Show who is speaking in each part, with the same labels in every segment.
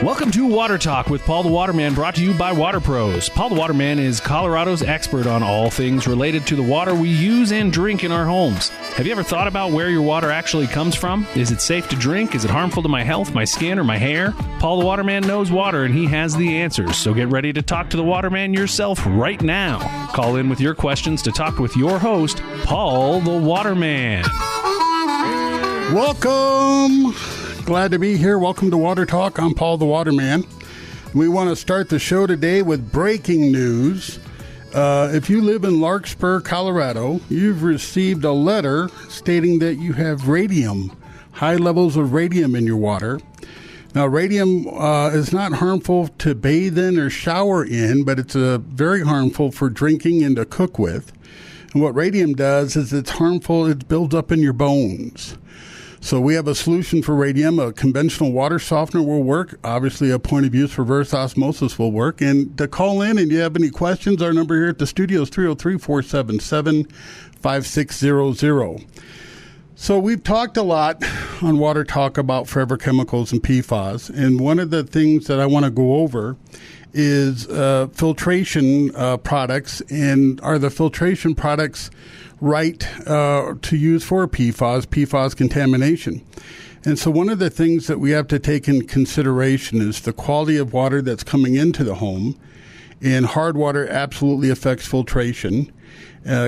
Speaker 1: Welcome to Water Talk with Paul the Waterman, brought to you by Water Pros. Paul the Waterman is Colorado's expert on all things related to the water we use and drink in our homes. Have you ever thought about where your water actually comes from? Is it safe to drink? Is it harmful to my health, my skin, or my hair? Paul the Waterman knows water, and he has the answers. So get ready to talk to the Waterman yourself right now. Call in with your questions to talk with your host, Paul the Waterman.
Speaker 2: Welcome. Glad to be here. Welcome to Water Talk. I'm Paul the Waterman. We want to start the show today with breaking news. If you live in Larkspur, Colorado, you've received a letter stating that you have radium, high levels of radium in your water. Now, radium is not harmful to bathe in or shower in, but it's very harmful for drinking and to cook with. And what radium does is it's harmful. It builds up in your bones. So we have a solution for radium. A conventional water softener will work. Obviously, a point of use reverse osmosis will work. And to call in and you have any questions, our number here at the studio is 303-477-5600. So we've talked a lot on Water Talk about forever chemicals and PFAS. And one of the things that I want to go over is filtration products. And are the filtration products right to use for PFAS contamination? And so one of the things that we have to take in consideration is the quality of water that's coming into the home. And hard water absolutely affects filtration.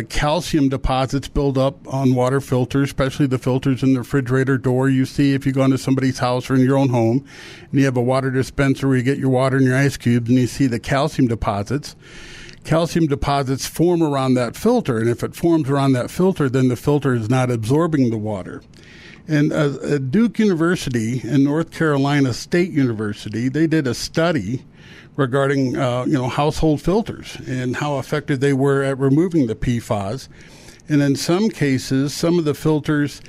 Speaker 2: Calcium deposits build up on water filters, especially the filters in the refrigerator door. You see if you go into somebody's house or in your own home and you have a water dispenser where you get your water and your ice cubes and you see the calcium deposits. Calcium deposits form around that filter, and if it forms around that filter, then the filter is not absorbing the water. And at Duke University and North Carolina State University, they did a study regarding household filters and how effective they were at removing the PFAS. And in some cases, some of the filters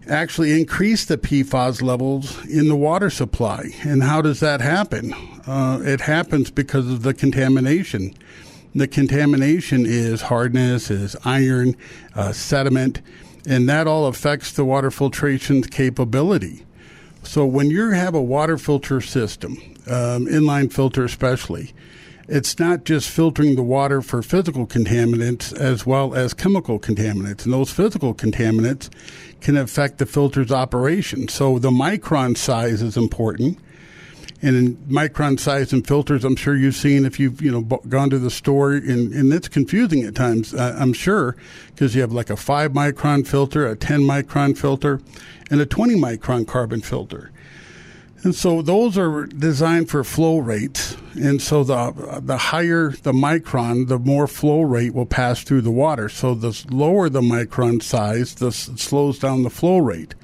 Speaker 2: actually increase the PFAS levels in the water supply. And how does that happen? It happens because of the contamination. The contamination is hardness, is iron, sediment, and that all affects the water filtration's capability. So when you have a water filter system, inline filter especially, it's not just filtering the water for physical contaminants as well as chemical contaminants. And those physical contaminants can affect the filter's operation. So the micron size is important. And in micron size and filters, I'm sure you've seen if you've gone to the store, and it's confusing at times, I'm sure, because you have like a 5 micron filter, a 10 micron filter, and a 20 micron carbon filter. And so those are designed for flow rates. And so the higher the micron, the more flow rate will pass through the water. So the lower the micron size, the slows down the flow rate.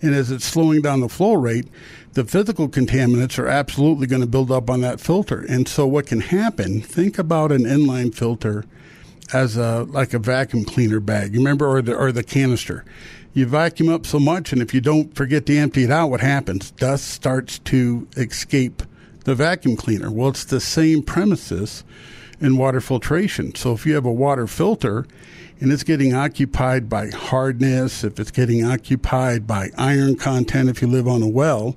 Speaker 2: And as it's slowing down the flow rate, the physical contaminants are absolutely going to build up on that filter. And so what can happen, think about an inline filter as like a vacuum cleaner bag. You remember, or the canister. You vacuum up so much, and if you don't forget to empty it out, what happens? Dust starts to escape the vacuum cleaner. Well, it's the same premises in water filtration. So if you have a water filter and it's getting occupied by hardness, if it's getting occupied by iron content, if you live on a well,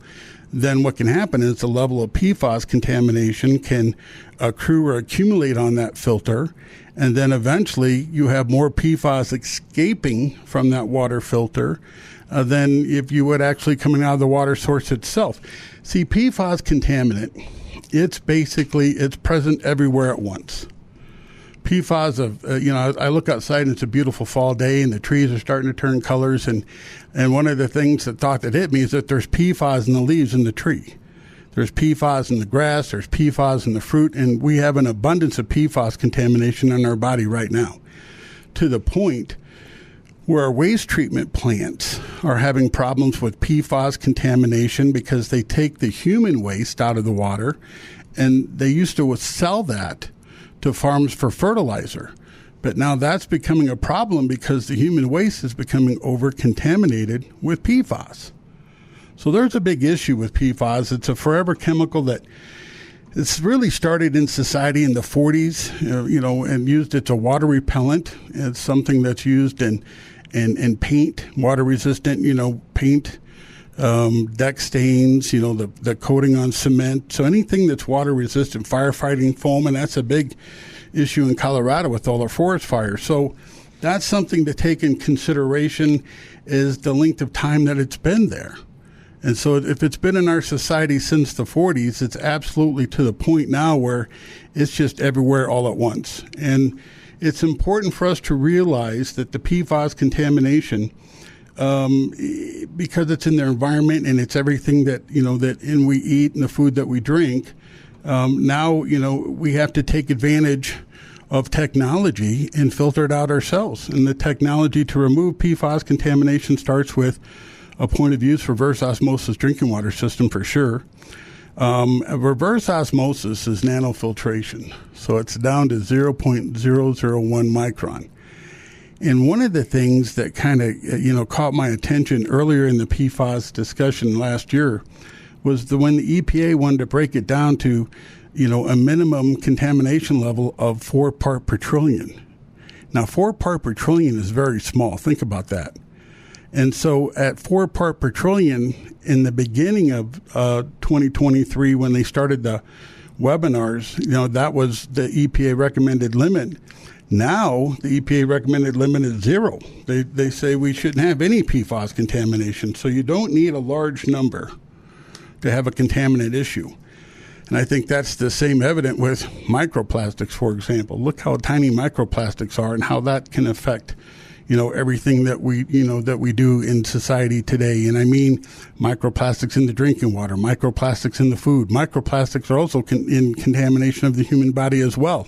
Speaker 2: then what can happen is the level of PFAS contamination can accrue or accumulate on that filter, and then eventually you have more PFAS escaping from that water filter than if you would actually coming out of the water source itself. See, PFAS contaminant, it's present everywhere at once. PFAS I look outside and it's a beautiful fall day and the trees are starting to turn colors, and one of the things that hit me is that there's PFAS in the leaves in the tree. There's PFAS in the grass, there's PFAS in the fruit, and we have an abundance of PFAS contamination in our body right now, to the point where our waste treatment plants are having problems with PFAS contamination because they take the human waste out of the water, and they used to sell that to farms for fertilizer. But now that's becoming a problem because the human waste is becoming over-contaminated with PFAS. So there's a big issue with PFAS. It's a forever chemical that it's really started in society in the 40s, and used. It's a water repellent. It's something that's used in paint, water-resistant, paint, deck stains, the coating on cement. So anything that's water resistant, firefighting foam, and that's a big issue in Colorado with all our forest fires. So that's something to take in consideration, is the length of time that it's been there. And so if it's been in our society since the 40s, it's absolutely to the point now where it's just everywhere all at once. And it's important for us to realize that the PFAS contamination, because it's in their environment and it's everything that, that we eat and the food that we drink, now, we have to take advantage of technology and filter it out ourselves. And the technology to remove PFAS contamination starts with a point of use reverse osmosis drinking water system for sure. Reverse osmosis is nanofiltration, so it's down to 0.001 micron. And one of the things that kind of caught my attention earlier in the PFAS discussion last year was when the EPA wanted to break it down to a minimum contamination level of 4 part per trillion. Now 4 part per trillion is very small. Think about that. And so at 4 part per trillion in the beginning of 2023, when they started the webinars, that was the EPA recommended limit. Now the EPA recommended limit is 0. They say we shouldn't have any PFAS contamination. So you don't need a large number to have a contaminant issue. And I think that's the same evident with microplastics, for example. Look how tiny microplastics are and how that can affect everything that we do in society today. And I mean microplastics in the drinking water, microplastics in the food. Microplastics are also in contamination of the human body as well.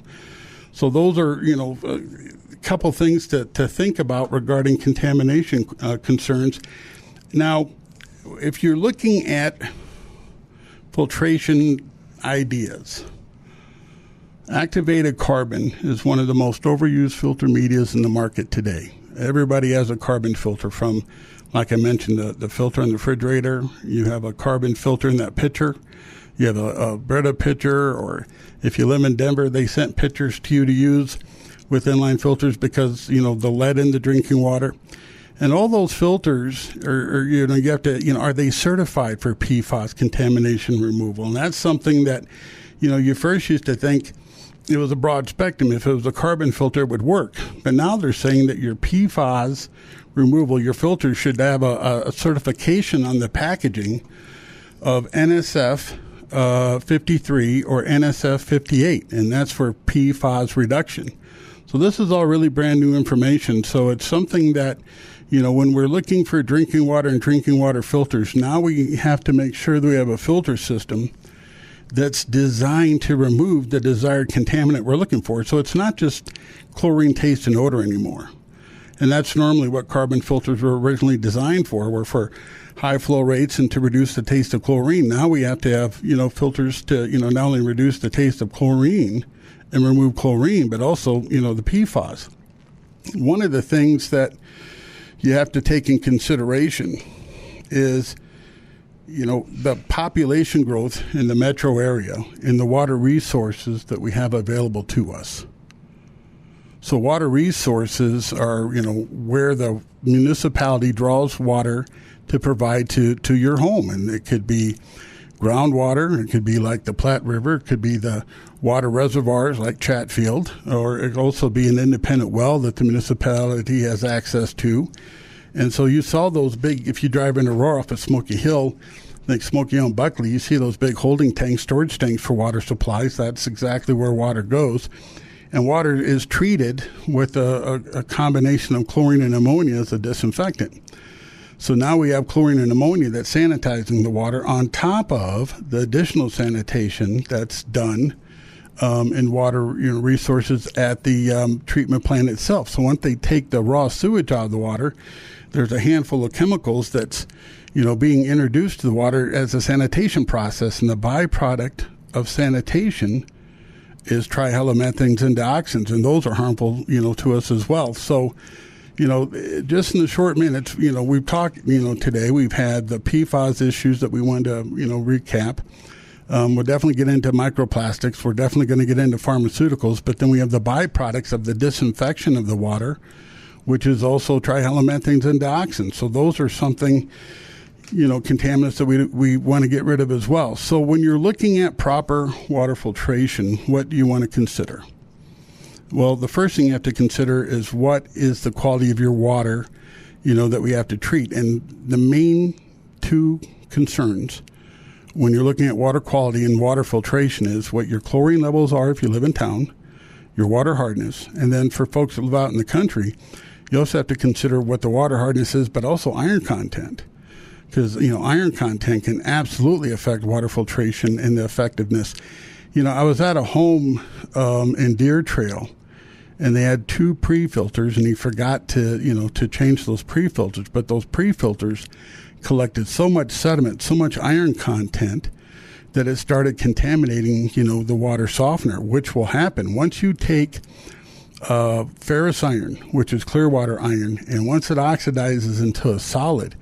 Speaker 2: So those are, a couple things to think about regarding contamination concerns. Now, if you're looking at filtration ideas, activated carbon is one of the most overused filter medias in the market today. Everybody has a carbon filter from, like I mentioned, the filter in the refrigerator. You have a carbon filter in that pitcher. You have a Brita pitcher, or if you live in Denver, they sent pitchers to you to use with inline filters because, the lead in the drinking water. And all those filters are you have to, are they certified for PFAS contamination removal? And that's something that, you first used to think it was a broad spectrum. If it was a carbon filter, it would work. But now they're saying that your PFAS removal, your filter should have a certification on the packaging of NSF 53 or NSF 58, and that's for PFAS reduction. So this is all really brand new information. So it's something that, when we're looking for drinking water and drinking water filters, now we have to make sure that we have a filter system that's designed to remove the desired contaminant we're looking for. So it's not just chlorine, taste, and odor anymore. And that's normally what carbon filters were originally designed for, were for high flow rates and to reduce the taste of chlorine. Now we have to have, filters to, not only reduce the taste of chlorine and remove chlorine, but also, the PFAS. One of the things that you have to take in consideration is, the population growth in the metro area and the water resources that we have available to us. So water resources are, where the municipality draws water to provide to your home. And it could be groundwater. It could be like the Platte River. It could be the water reservoirs like Chatfield, or it could also be an independent well that the municipality has access to. And so you saw those big, if you drive in Aurora off of Smoky Hill, like Smoky Hill and Buckley, you see those big holding tanks, storage tanks for water supplies. That's exactly where water goes. And water is treated with a combination of chlorine and ammonia as a disinfectant. So now we have chlorine and ammonia that's sanitizing the water on top of the additional sanitation that's done in water resources at the treatment plant itself. So once they take the raw sewage out of the water, there's a handful of chemicals that's being introduced to the water as a sanitation process, and the byproduct of sanitation is trihalomethanes and dioxins, and those are harmful, to us as well. So, just in the short minutes, we've talked, today we've had the PFAS issues that we wanted to, recap. We'll definitely get into microplastics. We're definitely going to get into pharmaceuticals, but then we have the byproducts of the disinfection of the water, which is also trihalomethanes and dioxins. So those are something, contaminants that we want to get rid of as well. So when you're looking at proper water filtration, what do you want to consider? Well, the first thing you have to consider is what is the quality of your water, that we have to treat. And the main two concerns when you're looking at water quality and water filtration is what your chlorine levels are if you live in town, your water hardness, and then for folks that live out in the country, you also have to consider what the water hardness is, but also iron content. Because, iron content can absolutely affect water filtration and the effectiveness. I was at a home in Deer Trail, and they had 2 pre-filters, and he forgot to change those pre-filters. But those pre-filters collected so much sediment, so much iron content, that it started contaminating, the water softener, which will happen once you take ferrous iron, which is clear water iron, and once it oxidizes into a solid,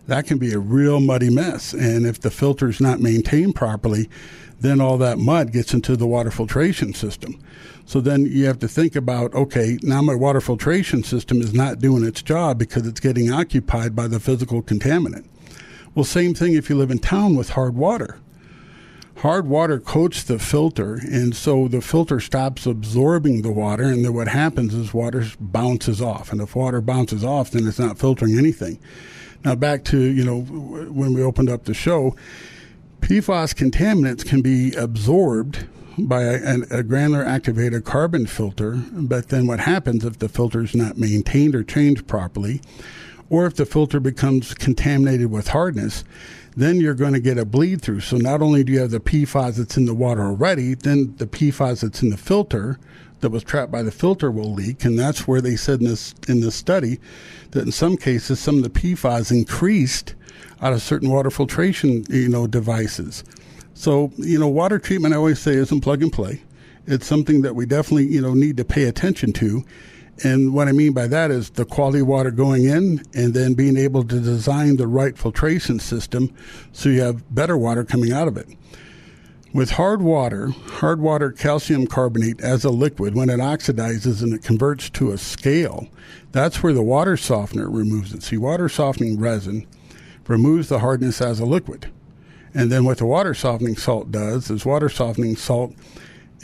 Speaker 2: that can be a real muddy mess. And if the filter is not maintained properly, then all that mud gets into the water filtration system. So then you have to think about, okay, now my water filtration system is not doing its job because it's getting occupied by the physical contaminant. Well, same thing if you live in town with hard water. Hard water coats the filter, and so the filter stops absorbing the water, and then what happens is water bounces off. And if water bounces off, then it's not filtering anything. Now, back to, when we opened up the show, PFAS contaminants can be absorbed by a granular activated carbon filter, but then what happens if the filter is not maintained or changed properly, or if the filter becomes contaminated with hardness, then you're going to get a bleed through. So not only do you have the PFAS that's in the water already, then the PFAS that's in the filter that was trapped by the filter will leak. And that's where they said in this study that in some cases, some of the PFAS increased out of certain water filtration, devices. So, water treatment, I always say, isn't plug and play. It's something that we definitely, need to pay attention to. And what I mean by that is the quality of water going in and then being able to design the right filtration system so you have better water coming out of it. With hard water calcium carbonate as a liquid, when it oxidizes and it converts to a scale, that's where the water softener removes it. See, water softening resin removes the hardness as a liquid. And then what the water softening salt does is water softening salt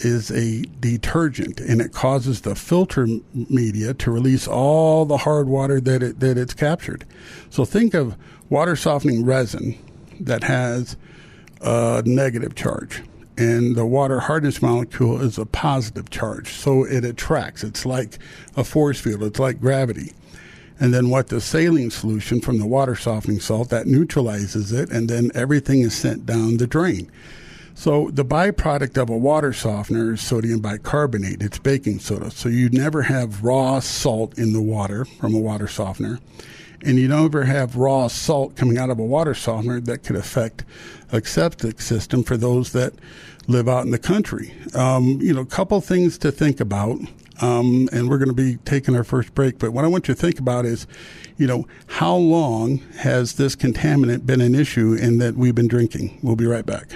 Speaker 2: is a detergent, and it causes the filter media to release all the hard water that it's captured. So think of water softening resin that has a negative charge, and the water hardness molecule is a positive charge. So it attracts. It's like a force field. It's like gravity. And then what the saline solution from the water softening salt, that neutralizes it, and then everything is sent down the drain. So the byproduct of a water softener is sodium bicarbonate. It's baking soda. So you never have raw salt in the water from a water softener. And you never have raw salt coming out of a water softener that could affect a septic system for those that live out in the country. A couple things to think about. And we're going to be taking our first break. But what I want you to think about is, how long has this contaminant been an issue in that we've been drinking? We'll be right back.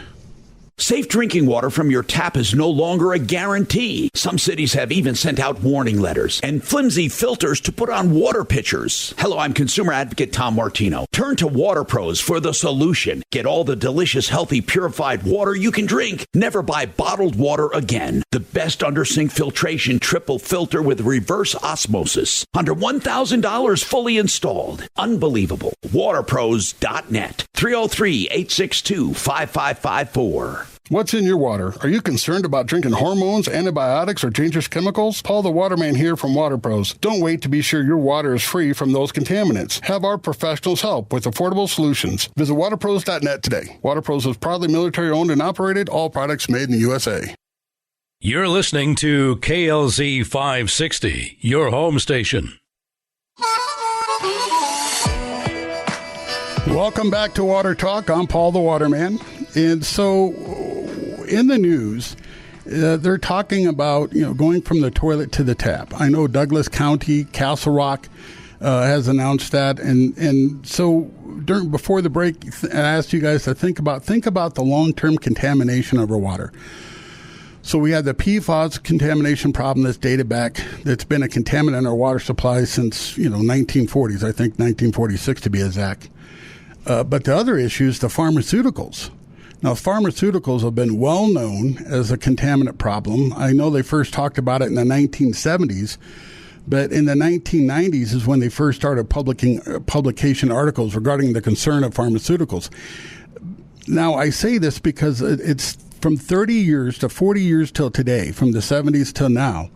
Speaker 3: Safe drinking water from your tap is no longer a guarantee. Some cities have even sent out warning letters and flimsy filters to put on water pitchers. Hello, I'm consumer advocate Tom Martino. Turn to Water Pros for the solution. Get all the delicious, healthy, purified water you can drink. Never buy bottled water again. The best under-sink filtration triple filter with reverse osmosis. Under $1,000 fully installed. Unbelievable. WaterPros.net. 303-862-5554.
Speaker 4: What's in your water? Are you concerned about drinking hormones, antibiotics, or dangerous chemicals? Paul the Waterman here from Water Pros. Don't wait to be sure your water is free from those contaminants. Have our professionals help with affordable solutions. Visit waterpros.net today. Water Pros is proudly military owned and operated, all products made in the USA.
Speaker 5: You're listening to KLZ 560, your home station.
Speaker 2: Welcome back to Water Talk. I'm Paul the Waterman. And so in the news, they're talking about, going from the toilet to the tap. I know Douglas County, Castle Rock has announced that. And so before the break, I asked you guys to think about the long-term contamination of our water. So we had the PFAS contamination problem that's dated back, that's been a contaminant in our water supply since, 1940s, I think 1946 to be exact. But the other issue is the pharmaceuticals. Now, pharmaceuticals have been well known as a contaminant problem. I know they first talked about it in the 1970s, but in the 1990s is when they first started publication articles regarding the concern of pharmaceuticals. Now, I say this because it's from 30 years to 40 years till today, from the 70s till now,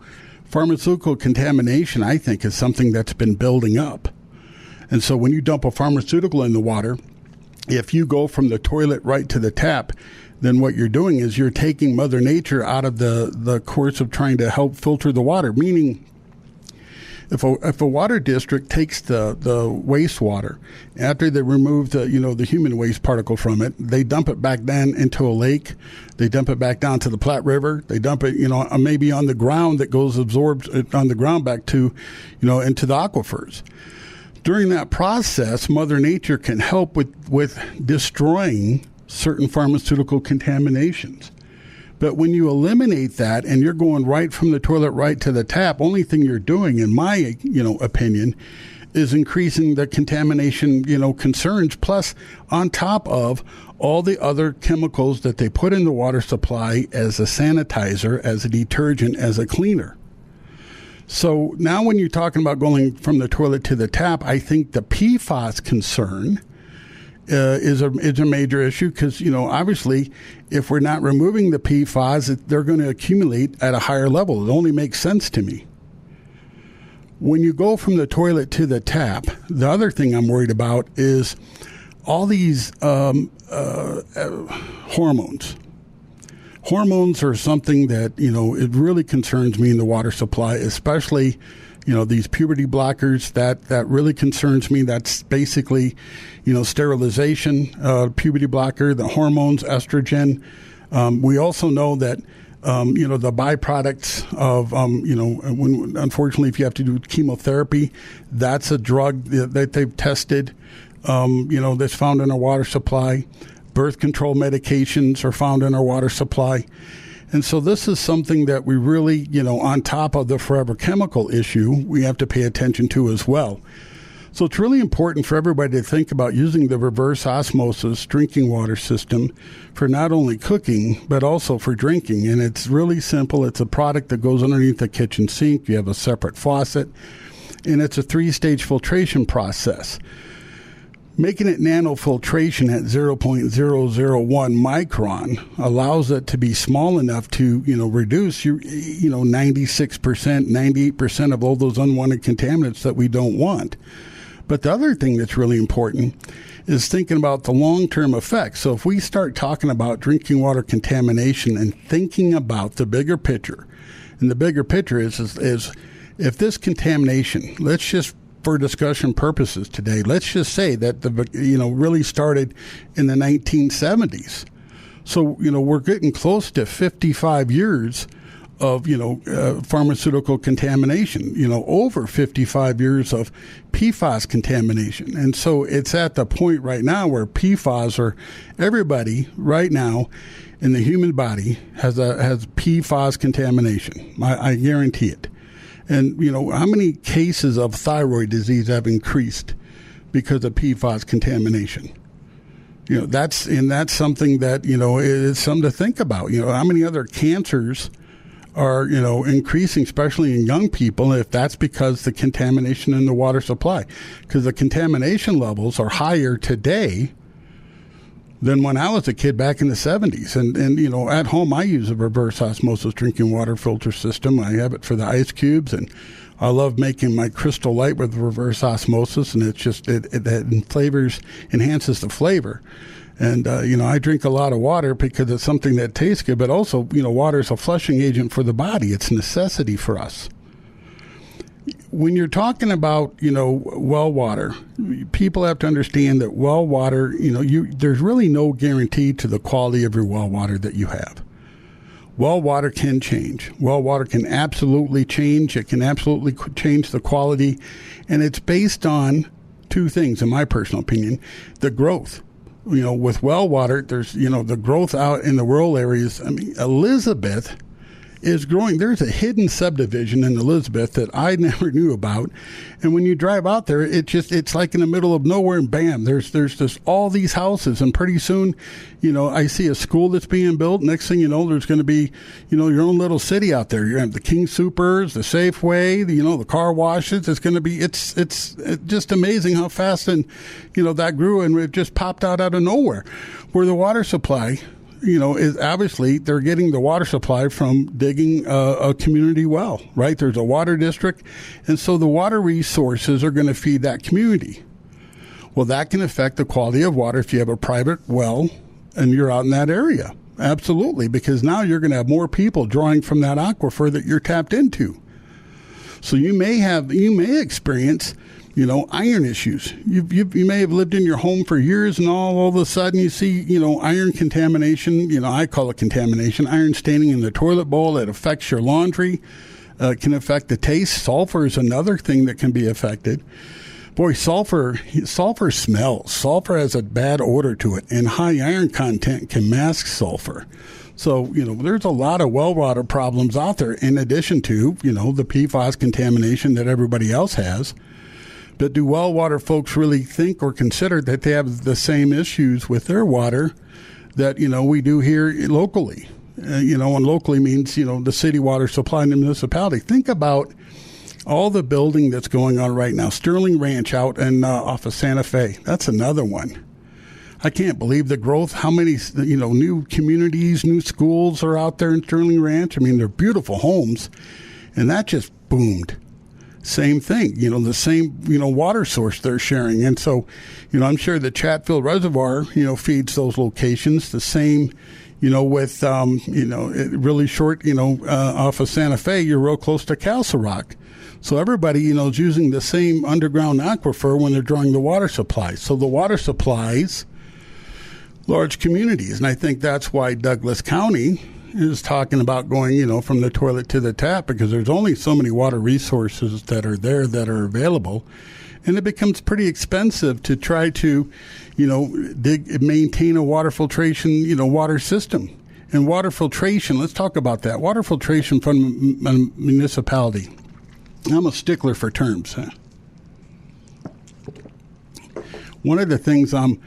Speaker 2: pharmaceutical contamination, I think, is something that's been building up. And so when you dump a pharmaceutical in the water, if you go from the toilet right to the tap, then what you're doing is you're taking Mother Nature out of the course of trying to help filter the water. Meaning, if a water district takes the wastewater after they remove the human waste particle from it, they dump it back down into a lake, they dump it back down to the Platte River, they dump it maybe on the ground that goes absorbed on the ground back to into the aquifers. During that process, Mother Nature can help with destroying certain pharmaceutical contaminations. But when you eliminate that and you're going right from the toilet right to the tap, only thing you're doing, in my opinion, is increasing the contamination concerns, plus on top of all the other chemicals that they put in the water supply as a sanitizer, as a detergent, as a cleaner. So now when you're talking about going from the toilet to the tap, I think the PFAS concern is a major issue because, obviously, if we're not removing the PFAS, they're going to accumulate at a higher level. It only makes sense to me. When you go from the toilet to the tap, the other thing I'm worried about is all these hormones. Hormones are something that, it really concerns me in the water supply, especially, these puberty blockers. That really concerns me. That's basically, sterilization, puberty blocker, the hormones, estrogen. We also know that, the byproducts of, when unfortunately, if you have to do chemotherapy, that's a drug that they've tested, that's found in our water supply. Birth control medications are found in our water supply. And so this is something that we really, on top of the forever chemical issue, we have to pay attention to as well. So it's really important for everybody to think about using the reverse osmosis drinking water system for not only cooking, but also for drinking. And it's really simple. It's a product that goes underneath the kitchen sink. You have a separate faucet, and it's a 3-stage filtration process. Making it nanofiltration at 0.001 micron allows it to be small enough to, reduce 96%, 98% of all those unwanted contaminants that we don't want. But the other thing that's really important is thinking about the long-term effects. So if we start talking about drinking water contamination and thinking about the bigger picture, and the bigger picture is if this contamination, let's just, for discussion purposes today, let's just say that really started in the 1970s. So, we're getting close to 55 years of, pharmaceutical contamination, over 55 years of PFAS contamination. And so it's at the point right now where PFAS, or everybody right now in the human body has PFAS contamination. I guarantee it. And, how many cases of thyroid disease have increased because of PFAS contamination? That's something that, is something to think about. How many other cancers are, increasing, especially in young people, if that's because the contamination in the water supply. Because the contamination levels are higher today than when I was a kid back in the 70s. And at home, I use a reverse osmosis drinking water filter system. I have it for the ice cubes, and I love making my Crystal Light with reverse osmosis, and it's just, it enhances the flavor. And, I drink a lot of water because it's something that tastes good, but also, water is a flushing agent for the body. It's a necessity for us. When you're talking about, well water, people have to understand that well water, there's really no guarantee to the quality of your well water that you have. Well water can change. Well water can absolutely change. It can absolutely change the quality. And it's based on two things, in my personal opinion. The growth. With well water, there's, the growth out in the rural areas. I mean, Elizabeth is growing. There's a hidden subdivision in Elizabeth that I never knew about. And when you drive out there, it's like in the middle of nowhere, and bam, there's just all these houses. And pretty soon, I see a school that's being built. Next thing you know, there's going to be, your own little city out there. You're going to have the King Soopers, the Safeway, the car washes. It's going to be, it's just amazing how fast that grew, and it just popped out of nowhere. Where the water supply, is obviously they're getting the water supply from digging a community well, right? There's a water district, and so the water resources are going to feed that community. Well, that can affect the quality of water if you have a private well and you're out in that area. Absolutely, because now you're going to have more people drawing from that aquifer that you're tapped into. So you may experience iron issues. You may have lived in your home for years, and all of a sudden you see, iron contamination. I call it contamination. Iron staining in the toilet bowl. It affects your laundry. Can affect the taste. Sulfur is another thing that can be affected. Boy, sulfur smells. Sulfur has a bad odor to it, and high iron content can mask sulfur. So, there's a lot of well water problems out there in addition to, the PFAS contamination that everybody else has. But do well water folks really think or consider that they have the same issues with their water that, we do here locally? And locally means, the city water supply in the municipality. Think about all the building that's going on right now. Sterling Ranch out and off of Santa Fe. That's another one. I can't believe the growth, how many, new communities, new schools are out there in Sterling Ranch. I mean, they're beautiful homes, and that just boomed. Same thing, the same, water source they're sharing. And so, I'm sure the Chatfield Reservoir, feeds those locations. The same, with, really short, off of Santa Fe, you're real close to Castle Rock. So everybody, is using the same underground aquifer when they're drawing the water supply. So the water supplies large communities. And I think that's why Douglas County is talking about going, from the toilet to the tap, because there's only so many water resources that are there that are available. And it becomes pretty expensive to try to, maintain a water filtration, water system. And water filtration, let's talk about that. Water filtration from a municipality. I'm a stickler for terms. One of the things I'm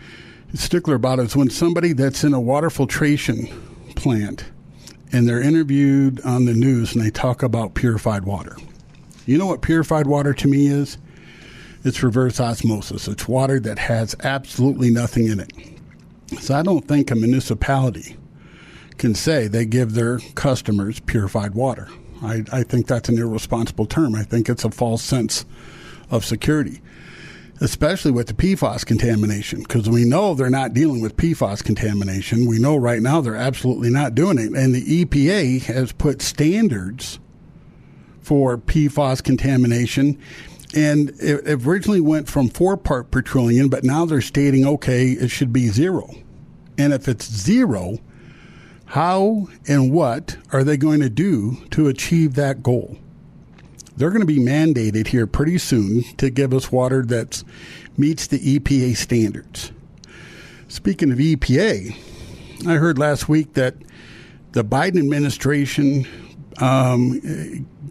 Speaker 2: a stickler about is when somebody that's in a water filtration plant and they're interviewed on the news and they talk about purified water. You know what purified water to me is? It's reverse osmosis. It's water that has absolutely nothing in it. So I don't think a municipality can say they give their customers purified water. I think that's an irresponsible term. I think it's a false sense of security, especially with the PFAS contamination, because we know they're not dealing with PFAS contamination. We know right now they're absolutely not doing it. And the EPA has put standards for PFAS contamination, and it originally went from 4 parts per trillion, but now they're stating, okay, it should be 0. And if it's 0, how and what are they going to do to achieve that goal? They're going to be mandated here pretty soon to give us water that meets the EPA standards. Speaking of EPA, I heard last week that the Biden administration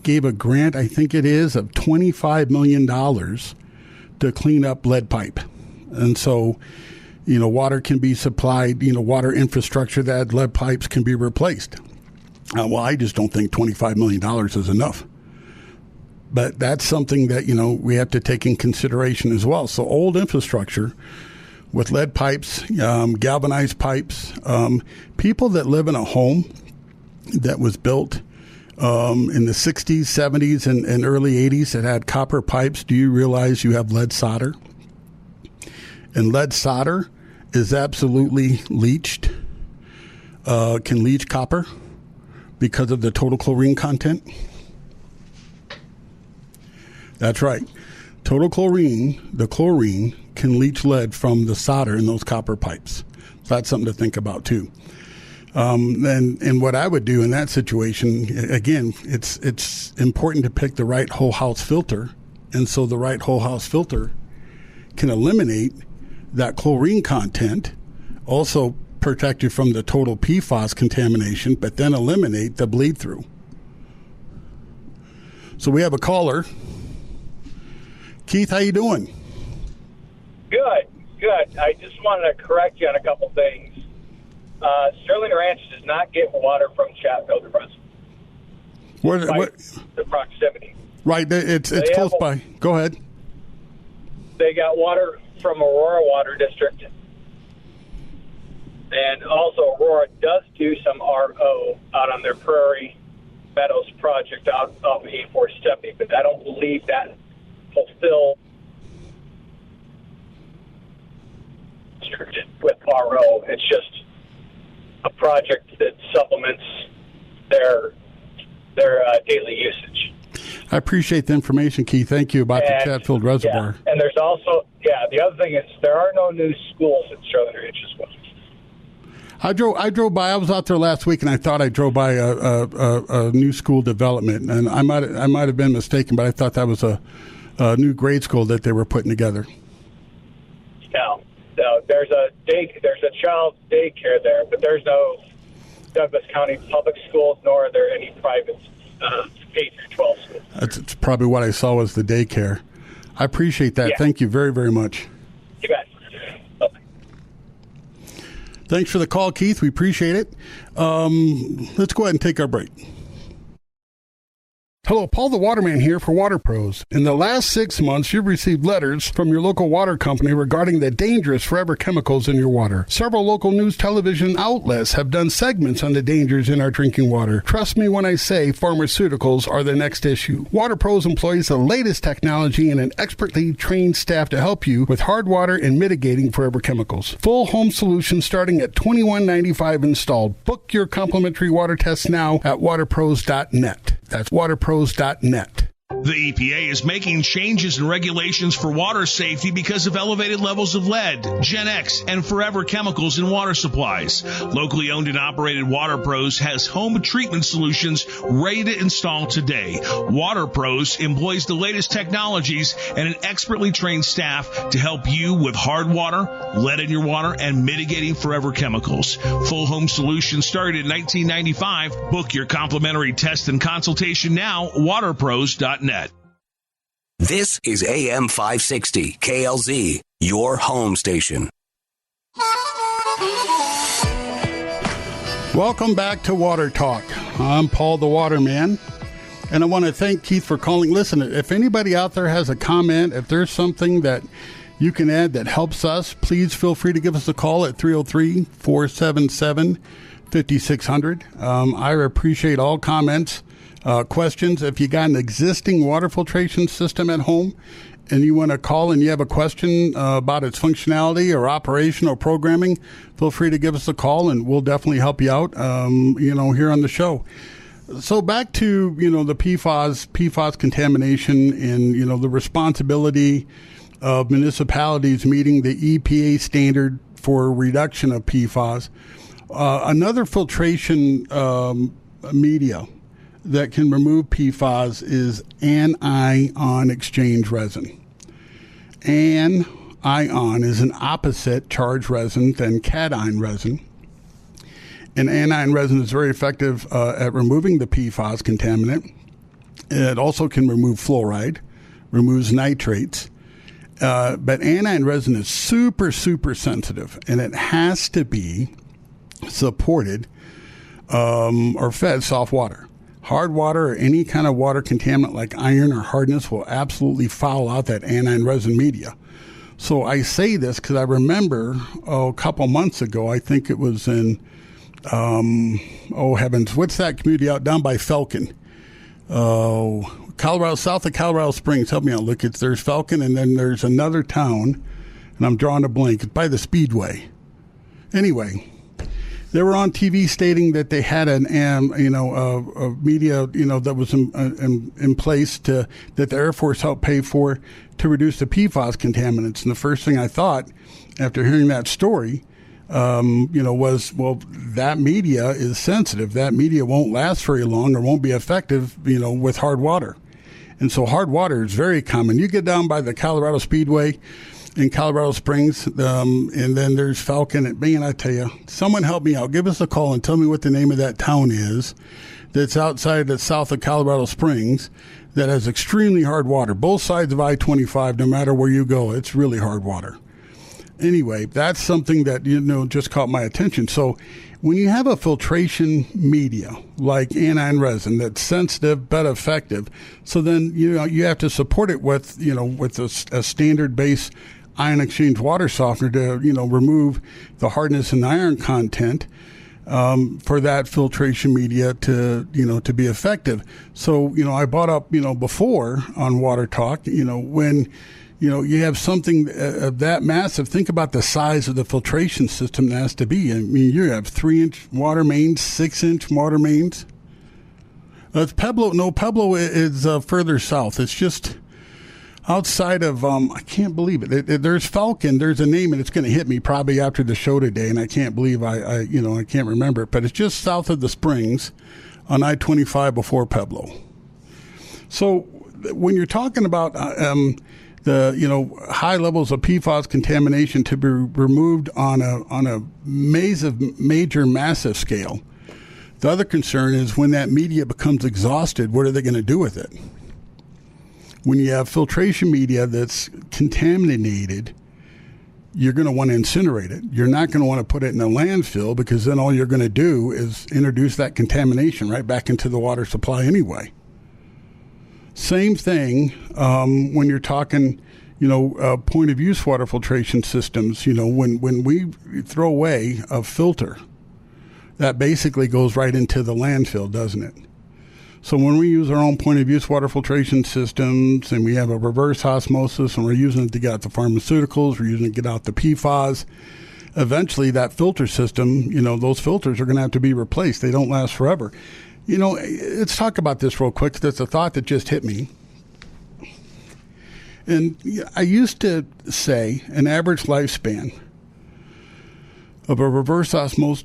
Speaker 2: gave a grant, I think it is, of $25 million to clean up lead pipe. And so, water can be supplied, water infrastructure that had lead pipes can be replaced. Well, I just don't think $25 million is enough. But that's something that, we have to take in consideration as well. So old infrastructure with lead pipes, galvanized pipes, people that live in a home that was built in the 60s, 70s, and early 80s that had copper pipes, do you realize you have lead solder? And lead solder is absolutely leached, can leach copper because of the total chlorine content. That's right. Total chlorine, the chlorine can leach lead from the solder in those copper pipes. So that's something to think about too. And what I would do in that situation, again, it's important to pick the right whole house filter. And so the right whole house filter can eliminate that chlorine content, also protect you from the total PFAS contamination, but then eliminate the bleed through. So we have a caller. Keith, how you doing?
Speaker 6: Good. I just wanted to correct you on a couple things. Sterling Ranch does not get water from Chatfield Reservoir.
Speaker 2: What?
Speaker 6: The proximity.
Speaker 2: Right, it's close by. Go ahead.
Speaker 6: They got water from Aurora Water District. And also Aurora does do some RO out on their Prairie Meadows project out of 8470, but I don't believe that fulfills with RO. It's just a project that supplements their daily usage.
Speaker 2: I appreciate the information, Keith. Thank you about the Chatfield Reservoir.
Speaker 6: Yeah. And there's also, the other thing is there are no new schools in Sterling Ranch as well.
Speaker 2: I drove by. I was out there last week, and I thought I drove by a new school development, and I might have been mistaken, but I thought that was a new grade school that they were putting together. No,
Speaker 6: there's a child's daycare there, but there's no Douglas County public schools, nor are there any private K through 12 schools.
Speaker 2: That's probably what I saw was the daycare. I appreciate that. Yeah. Thank you very, very much.
Speaker 6: You bet.
Speaker 2: Thanks for the call, Keith. We appreciate it. Let's go ahead and take our break.
Speaker 4: Hello, Paul the Waterman here for Water Pros. In the last 6 months, you've received letters from your local water company regarding the dangerous forever chemicals in your water. Several local news television outlets have done segments on the dangers in our drinking water. Trust me when I say pharmaceuticals are the next issue. Water Pros employs the latest technology and an expertly trained staff to help you with hard water and mitigating forever chemicals. Full home solutions starting at $21.95 installed. Book your complimentary water test now at waterpros.net. That's waterpros.net.
Speaker 7: The EPA is making changes in regulations for water safety because of elevated levels of lead, Gen X, and forever chemicals in water supplies. Locally owned and operated Water Pros has home treatment solutions ready to install today. Water Pros employs the latest technologies and an expertly trained staff to help you with hard water, lead in your water, and mitigating forever chemicals. Full home solutions started in 1995. Book your complimentary test and consultation now, waterpros.net.
Speaker 8: This is AM 560, KLZ, your home station.
Speaker 2: Welcome back to Water Talk. I'm Paul the Waterman, and I want to thank Keith for calling. Listen, if anybody out there has a comment, if there's something that you can add that helps us, please feel free to give us a call at 303-477-5600. I appreciate all comments. Questions. If you got an existing water filtration system at home and you want to call and you have a question about its functionality or operation or programming, feel free to give us a call and we'll definitely help you out, here on the show. So back to, the PFAS contamination and, the responsibility of municipalities meeting the EPA standard for reduction of PFAS. Another filtration media that can remove PFAS is anion exchange resin. Anion is an opposite charge resin than cation resin. And anion resin is very effective at removing the PFAS contaminant. It also can remove fluoride, removes nitrates. But anion resin is super, super sensitive, and it has to be supported or fed soft water. Hard water or any kind of water contaminant like iron or hardness will absolutely foul out that anion resin media. So I say this because I remember a couple months ago, I think it was in, what's that community out down by Falcon? Colorado, south of Colorado Springs. Help me out, look. There's Falcon, and then there's another town, and I'm drawing a blank. It's by the Speedway. Anyway, they were on TV stating that they had a media, that was in place that the Air Force helped pay for to reduce the PFAS contaminants. And the first thing I thought after hearing that story, was, well, that media is sensitive. That media won't last very long or won't be effective, with hard water. And so hard water is very common. You get down by the Colorado Speedway, in Colorado Springs, and then there's Falcon. Man, I tell you, someone help me out. Give us a call and tell me what the name of that town is that's outside the south of Colorado Springs that has extremely hard water. Both sides of I-25, no matter where you go, it's really hard water. Anyway, that's something that, just caught my attention. So when you have a filtration media like aniline resin that's sensitive but effective, so then, you have to support it with, with a standard base ion exchange water softener to, remove the hardness and iron content for that filtration media to be effective. So, I brought up, before on Water Talk, when you have something of that massive. Think about the size of the filtration system that has to be. I mean, you have 3-inch water mains, 6-inch water mains. It's Pueblo. No, Pueblo is further south. It's just outside of, I can't believe it. There's Falcon. There's a name, and it's going to hit me probably after the show today, and I can't believe I can't remember it. But it's just south of the Springs on I-25 before Pueblo. So when you're talking about the high levels of PFAS contamination to be removed on a major massive scale. The other concern is when that media becomes exhausted, what are they going to do with it? When you have filtration media that's contaminated, you're going to want to incinerate it. You're not going to want to put it in a landfill because then all you're going to do is introduce that contamination right back into the water supply anyway. Same thing when you're talking, point of use water filtration systems. When we throw away a filter, that basically goes right into the landfill, doesn't it? So when we use our own point of use water filtration systems and we have a reverse osmosis and we're using it to get out the pharmaceuticals, we're using it to get out the PFAS, eventually that filter system, those filters are going to have to be replaced. They don't last forever. Let's talk about this real quick. That's a thought that just hit me. And I used to say an average lifespan of a reverse osmosis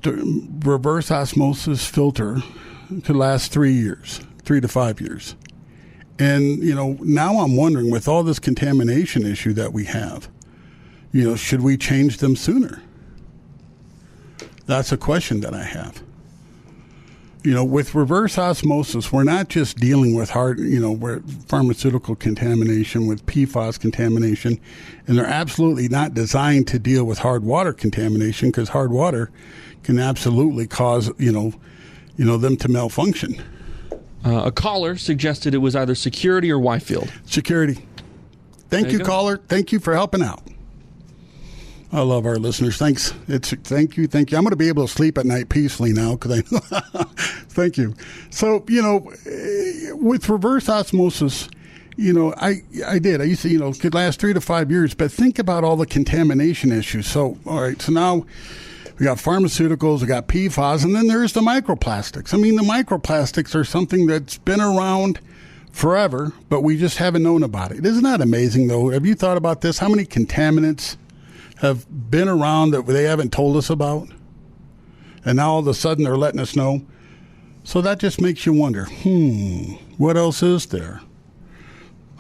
Speaker 2: filter could last 3 to 5 years. And, now I'm wondering, with all this contamination issue that we have, should we change them sooner? That's a question that I have. With reverse osmosis, we're not just dealing with pharmaceutical contamination, with PFAS contamination, and they're absolutely not designed to deal with hard water contamination because hard water can absolutely cause, them to malfunction.
Speaker 9: A caller suggested it was either security or Y-field.
Speaker 2: Security. Thank you, caller. Thank you for helping out. I love our listeners. Thanks. Thank you. I'm going to be able to sleep at night peacefully now because I. Thank you. So with reverse osmosis, I did. I used to could last 3 to 5 years, but think about all the contamination issues. So all right, so now we got pharmaceuticals, we got PFAS, and then there's the microplastics. I mean, the microplastics are something that's been around forever, but we just haven't known about it. Isn't that amazing, though? Have you thought about this? How many contaminants have been around that they haven't told us about? And now all of a sudden they're letting us know. So that just makes you wonder, what else is there?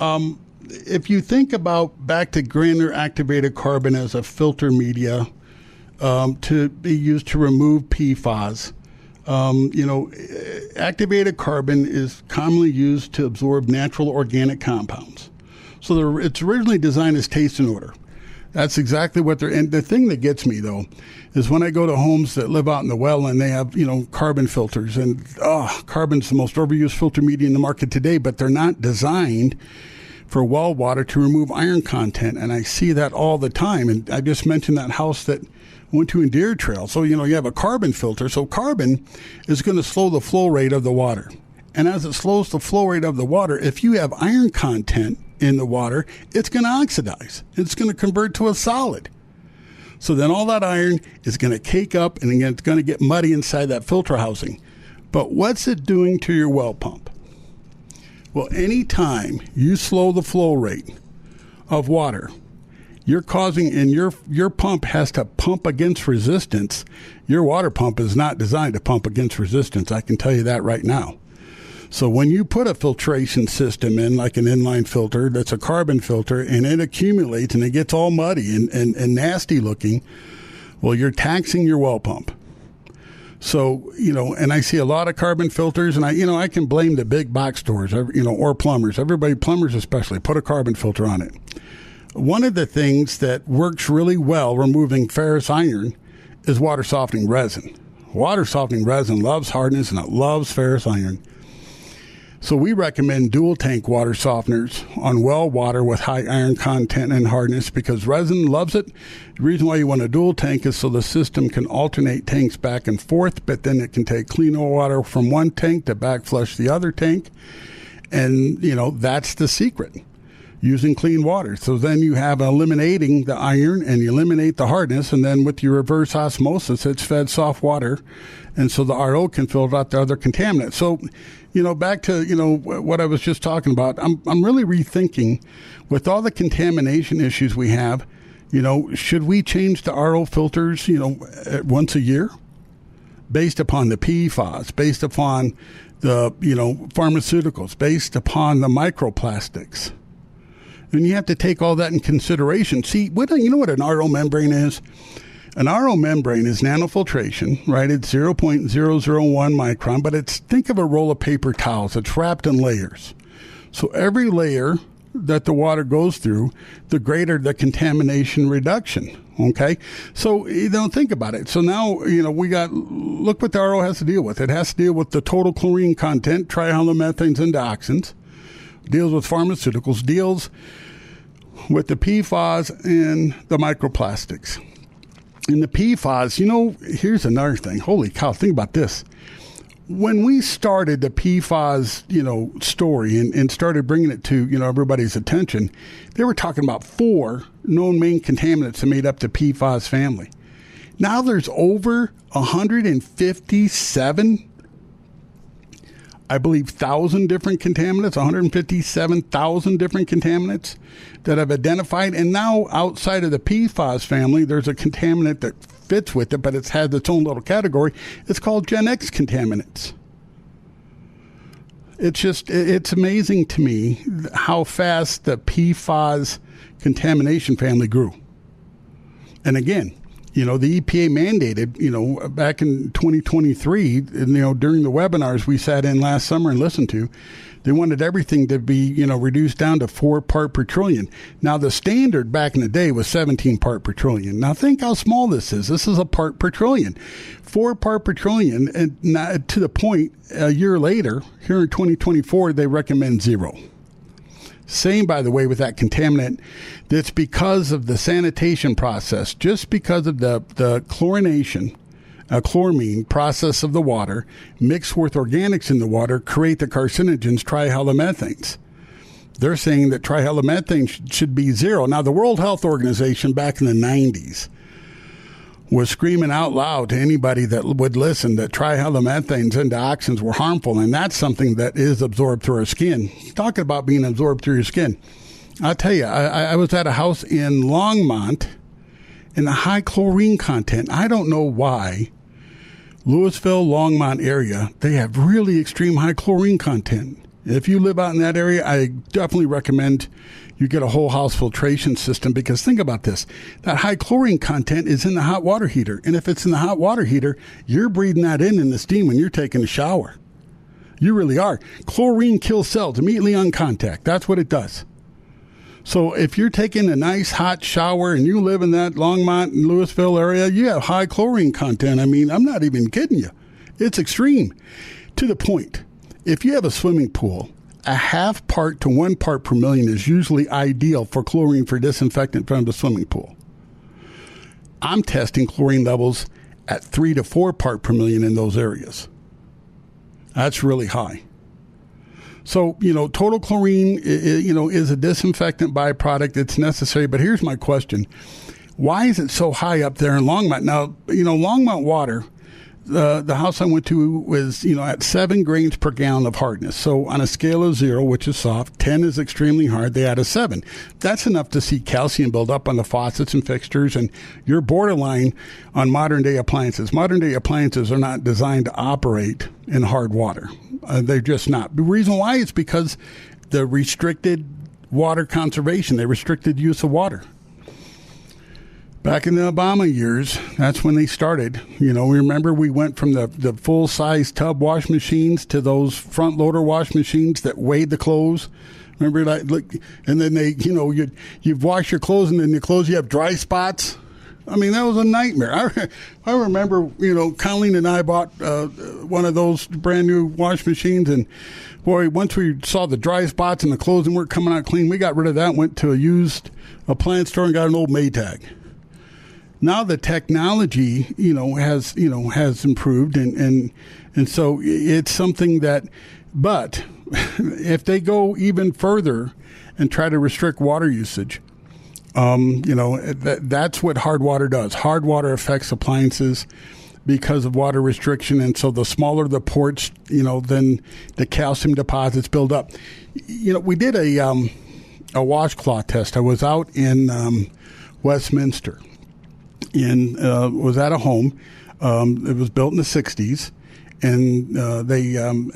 Speaker 2: If you think about back to granular activated carbon as a filter media to be used to remove PFAS, activated carbon is commonly used to absorb natural organic compounds. So it's originally designed as taste and odor. That's exactly what they're. And the thing that gets me, though, is when I go to homes that live out in the well and they have, carbon filters. And carbon's the most overused filter media in the market today, but they're not designed for well water to remove iron content. And I see that all the time. And I just mentioned that house that I went to in Deer Trail. So, you have a carbon filter. So carbon is going to slow the flow rate of the water. And as it slows the flow rate of the water, if you have iron content in the water, it's going to oxidize. It's going to convert to a solid. So then all that iron is going to cake up and again, it's going to get muddy inside that filter housing. But what's it doing to your well pump? Well, anytime you slow the flow rate of water, you're causing, and your pump has to pump against resistance. Your water pump is not designed to pump against resistance. I can tell you that right now. So when you put a filtration system in, like an inline filter that's a carbon filter, and it accumulates and it gets all muddy and nasty looking, well, you're taxing your well pump. So, and I see a lot of carbon filters, and I can blame the big box stores, or plumbers. Plumbers especially, put a carbon filter on it. One of the things that works really well removing ferrous iron is water softening resin. Water softening resin loves hardness and it loves ferrous iron. So we recommend dual tank water softeners on well water with high iron content and hardness because resin loves it. The reason why you want a dual tank is so the system can alternate tanks back and forth, but then it can take clean water from one tank to back flush the other tank. And, that's the secret, using clean water. So then you have eliminating the iron and you eliminate the hardness, and then with your reverse osmosis, it's fed soft water, and so the RO can filter out the other contaminants. So, back to, what I was just talking about, I'm really rethinking with all the contamination issues we have, should we change the RO filters, once a year based upon the PFAS, based upon the, pharmaceuticals, based upon the microplastics? And you have to take all that in consideration. See, you know what an RO membrane is? An RO membrane is nanofiltration, right? It's 0.001 micron, but think of a roll of paper towels. It's wrapped in layers. So every layer that the water goes through, the greater the contamination reduction, okay? So, think about it. So now, look what the RO has to deal with. It has to deal with the total chlorine content, trihalomethanes and dioxins, deals with pharmaceuticals, deals with the PFAS and the microplastics. And the PFAS, here's another thing. Holy cow, think about this. When we started the PFAS, story and started bringing it to, everybody's attention, they were talking about 4 known main contaminants that made up the PFAS family. Now there's over 157 I believe, 1,000 different contaminants, 157,000 different contaminants that I've identified. And now outside of the PFAS family, there's a contaminant that fits with it, but it's had its own little category. It's called Gen X contaminants. It's amazing to me how fast the PFAS contamination family grew. And again, the EPA mandated, back in 2023, during the webinars we sat in last summer and listened to, they wanted everything to be, reduced down to 4 part per trillion. Now, the standard back in the day was 17 part per trillion. Now, think how small this is. This is a part per trillion. 4 part per trillion, and not to the point, a year later, here in 2024, they recommend 0. Same, by the way, with that contaminant, that's because of the sanitation process, just because of the chlorination, chloramine process of the water, mixed with organics in the water, create the carcinogens trihalomethanes. They're saying that trihalomethanes should be 0. Now, the World Health Organization back in the 90s was screaming out loud to anybody that would listen that trihalomethanes and dioxins were harmful, and that's something that is absorbed through our skin. Talking about being absorbed through your skin. I'll tell you, I was at a house in Longmont in the high chlorine content. I don't know why. Louisville, Longmont area, they have really extreme high chlorine content. If you live out in that area, I definitely recommend you get a whole house filtration system, because think about this. That high chlorine content is in the hot water heater. And if it's in the hot water heater, you're breathing that in the steam when you're taking a shower. You really are. Chlorine kills cells immediately on contact. That's what it does. So if you're taking a nice hot shower and you live in that Longmont and Louisville area, you have high chlorine content. I mean, I'm not even kidding you. It's extreme. To the point, if you have a swimming pool, a 0.5 part to 1 part per million is usually ideal for chlorine for disinfectant from the swimming pool. I'm testing chlorine levels at 3 to 4 part per million in those areas. That's really high. So, total chlorine, is a disinfectant byproduct. It's necessary. But here's my question. Why is it so high up there in Longmont? Now, Longmont water, the house I went to was, at 7 grains per gallon of hardness. So on a scale of 0, which is soft, 10 is extremely hard, they add a 7. That's enough to see calcium build up on the faucets and fixtures, and you're borderline on modern-day appliances. Modern-day appliances are not designed to operate in hard water. They're just not. The reason why is because the restricted water conservation, they restricted use of water. Back in the Obama years, that's when they started. We remember we went from the full-size tub wash machines to those front-loader wash machines that weighed the clothes. Remember that? Look, and then they, you'd wash your clothes, and then your clothes, you have dry spots. I mean, that was a nightmare. I remember, Colleen and I bought one of those brand-new wash machines, and, boy, once we saw the dry spots and the clothes weren't coming out clean, we got rid of that, went to a used appliance store and got an old Maytag. Now the technology, has improved, and so it's something that, but if they go even further and try to restrict water usage, that's what hard water does. Hard water affects appliances because of water restriction, and so the smaller the ports, then the calcium deposits build up. We did a washcloth test. I was out in Westminster. Was at a home. It was built in the 60s, and they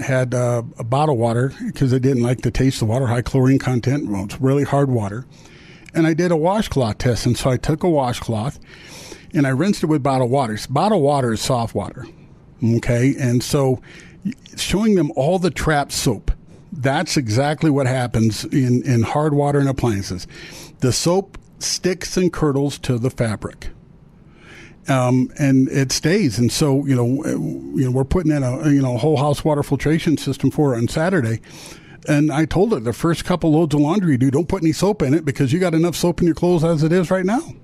Speaker 2: had a bottled water because they didn't like the taste of water, high chlorine content. Well, it's really hard water. And I did a washcloth test, and so I took a washcloth, and I rinsed it with bottled water. Bottled water is soft water, okay? And so showing them all the trapped soap, that's exactly what happens in hard water and appliances. The soap sticks and curdles to the fabric. And it stays. And so, we're putting in a whole house water filtration system for her on Saturday. And I told her the first couple loads of laundry you do, don't put any soap in it because you got enough soap in your clothes as it is right now.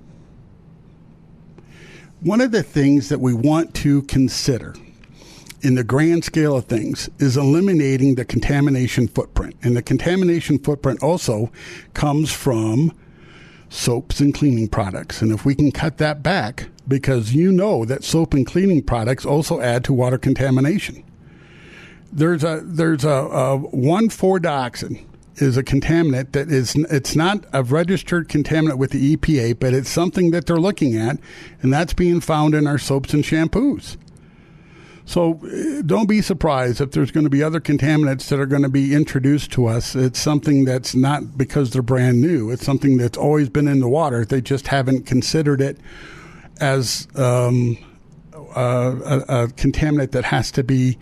Speaker 2: One of the things that we want to consider in the grand scale of things is eliminating the contamination footprint. And the contamination footprint also comes from soaps and cleaning products. And if we can cut that back, because that soap and cleaning products also add to water contamination. There's a 1,4-dioxin is a contaminant that it's not a registered contaminant with the EPA, but it's something that they're looking at, and that's being found in our soaps and shampoos. So don't be surprised if there's going to be other contaminants that are going to be introduced to us. It's something that's not because they're brand new. It's something that's always been in the water. They just haven't considered it as a contaminant that has to be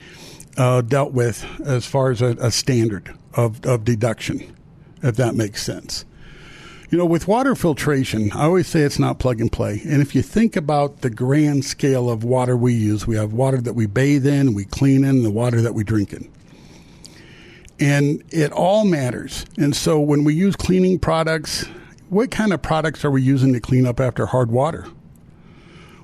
Speaker 2: dealt with as far as a standard of deduction, if that makes sense. With water filtration, I always say it's not plug and play. And if you think about the grand scale of water we use, we have water that we bathe in, we clean in, the water that we drink in. And it all matters. And so when we use cleaning products, what kind of products are we using to clean up after hard water?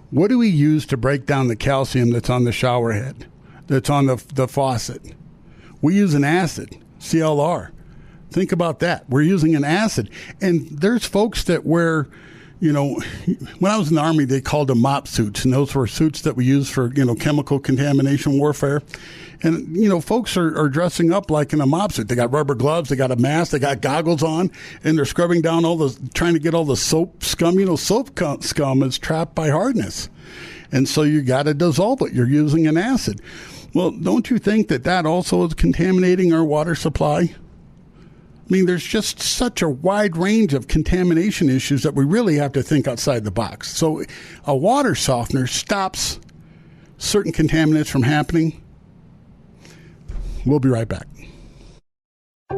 Speaker 2: What do we use to break down the calcium that's on the shower head, that's on the faucet? We use an acid, CLR. Think about that. We're using an acid. And there's folks that wear, when I was in the Army, they called them MOP suits. And those were suits that we use for, chemical contamination warfare. And, folks are dressing up like in a MOP suit. They got rubber gloves, they got a mask, they got goggles on, and they're scrubbing down trying to get all the soap scum. Soap scum is trapped by hardness. And so you got to dissolve it. You're using an acid. Well, don't you think that also is contaminating our water supply? I mean, there's just such a wide range of contamination issues that we really have to think outside the box. So a water softener stops certain contaminants from happening. We'll be right back.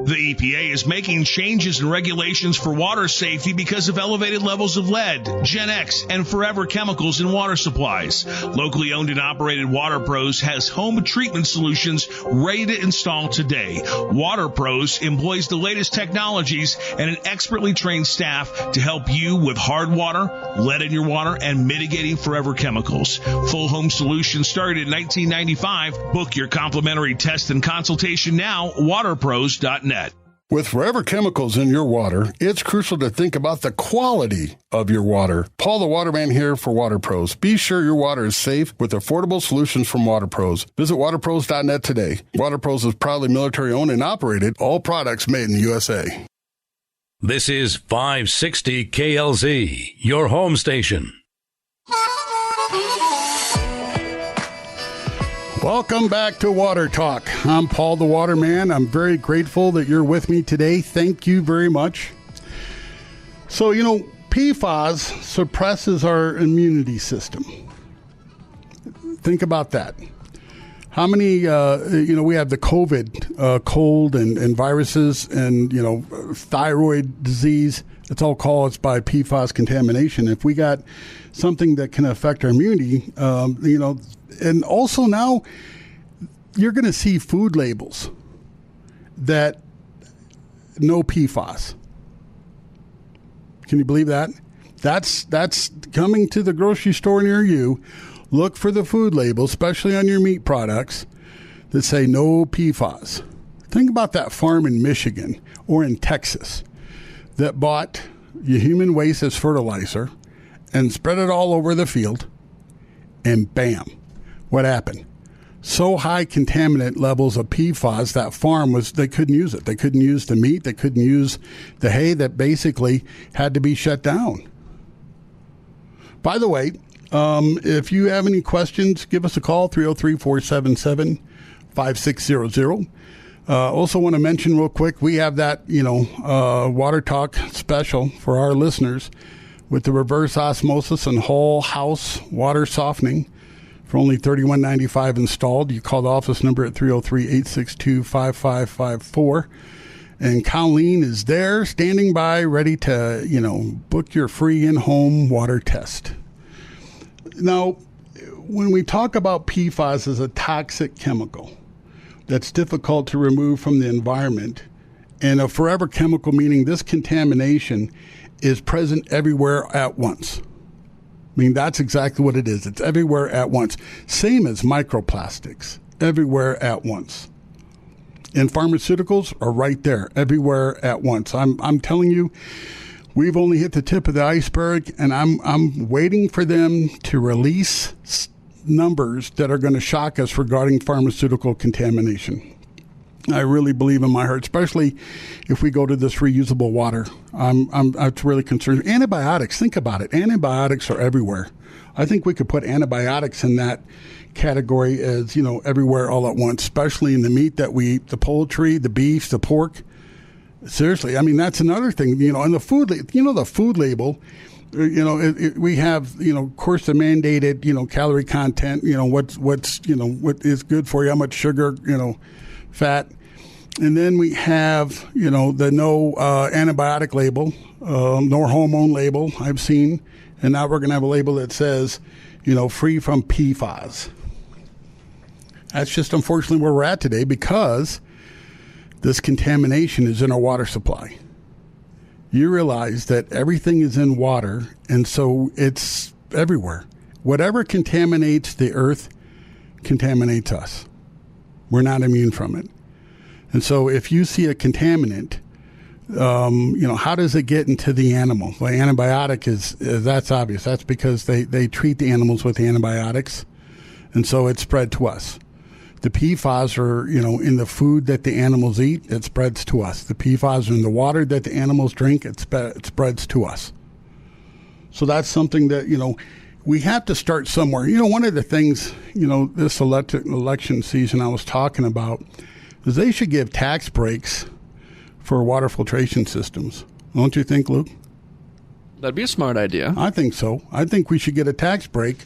Speaker 7: The EPA is making changes in regulations for water safety because of elevated levels of lead, Gen X, and forever chemicals in water supplies. Locally owned and operated Water Pros has home treatment solutions ready to install today. Water Pros employs the latest technologies and an expertly trained staff to help you with hard water, lead in your water, and mitigating forever chemicals. Full home solutions started in 1995. Book your complimentary test and consultation now, waterpros.net.
Speaker 4: With forever chemicals in your water, it's crucial to think about the quality of your water. Paul the Waterman here for Water Pros. Be sure your water is safe with affordable solutions from Water Pros. Visit waterpros.net today. Water Pros is proudly military-owned and operated. All products made in the USA.
Speaker 5: This is 560 KLZ, your home station.
Speaker 2: Welcome back to Water Talk. I'm Paul the Waterman. I'm very grateful that you're with me today. Thank you very much. So, PFAS suppresses our immunity system. Think about that. How many, we have the COVID, cold and viruses and, thyroid disease. It's all caused by PFAS contamination. If we got something that can affect our immunity, and also now you're going to see food labels that no PFAS. Can you believe that? That's coming to the grocery store near you. Look for the food labels, especially on your meat products, that say no PFAS. Think about that farm in Michigan or in Texas that bought your human waste as fertilizer and spread it all over the field, and bam. What happened? So high contaminant levels of PFAS, that farm they couldn't use it. They couldn't use the meat. They couldn't use the hay that basically had to be shut down. By the way, if you have any questions, give us a call, 303-477-5600. Also want to mention real quick, we have that, Water Talk special for our listeners with the reverse osmosis and whole house water softening. For only $31.95 installed. You call the office number at 303-862-5554. And Colleen is there, standing by, ready to, book your free in-home water test. Now, when we talk about PFAS as a toxic chemical that's difficult to remove from the environment, and a forever chemical meaning this contamination is present everywhere at once. That's exactly what it is. It's everywhere at once. Same as microplastics, everywhere at once. And pharmaceuticals are right there, everywhere at once. I'm telling you, we've only hit the tip of the iceberg, and I'm waiting for them to release numbers that are going to shock us regarding pharmaceutical contamination. I really believe in my heart, especially if we go to this reusable water. I'm really concerned. Antibiotics, think about it. Antibiotics are everywhere. I think we could put antibiotics in that category as, everywhere all at once, especially in the meat that we eat, the poultry, the beef, the pork. Seriously, that's another thing, and the food, the food label, we have, of course, the mandated, calorie content, what is good for you, how much sugar, fat. And then we have, the no antibiotic label, no hormone label I've seen. And now we're going to have a label that says, free from PFAS. That's just unfortunately where we're at today because this contamination is in our water supply. You realize that everything is in water, and so it's everywhere. Whatever contaminates the earth contaminates us. We're not immune from it. And so if you see a contaminant, how does it get into the animal? Well, antibiotic that's obvious. That's because they treat the animals with antibiotics, and so it's spread to us. The PFAS are, in the food that the animals eat, it spreads to us. The PFAS are in the water that the animals drink, it spreads to us. So that's something that, we have to start somewhere. One of the things, this election season I was talking about is they should give tax breaks for water filtration systems. Don't you think, Luke?
Speaker 9: That'd be a smart idea.
Speaker 2: I think so. I think we should get a tax break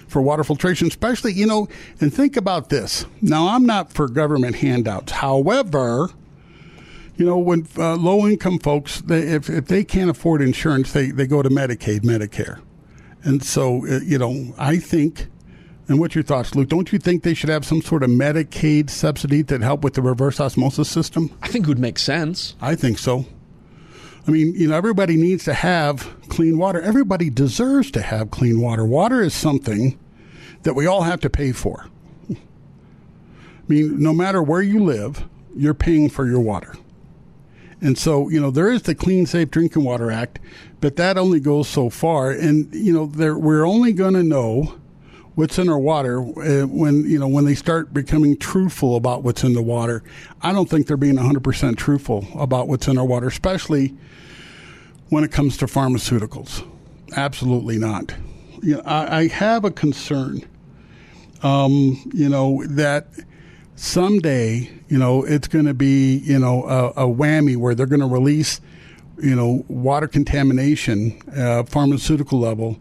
Speaker 2: for water filtration, especially, and think about this. Now, I'm not for government handouts. However, when low-income folks, if they can't afford insurance, they go to Medicaid, Medicare. And so, I think, and what's your thoughts, Luke? Don't you think they should have some sort of Medicaid subsidy that help with the reverse osmosis system?
Speaker 9: I think it would make sense.
Speaker 2: I think so. Everybody needs to have clean water. Everybody deserves to have clean water. Water is something that we all have to pay for. No matter where you live, you're paying for your water. And so, there is the Clean, Safe Drinking Water Act, but that only goes so far. And, we're only going to know what's in our water when they start becoming truthful about what's in the water. I don't think they're being 100% truthful about what's in our water, especially when it comes to pharmaceuticals. Absolutely not. I have a concern, that someday, it's going to be, a whammy where they're going to release, water contamination, pharmaceutical level,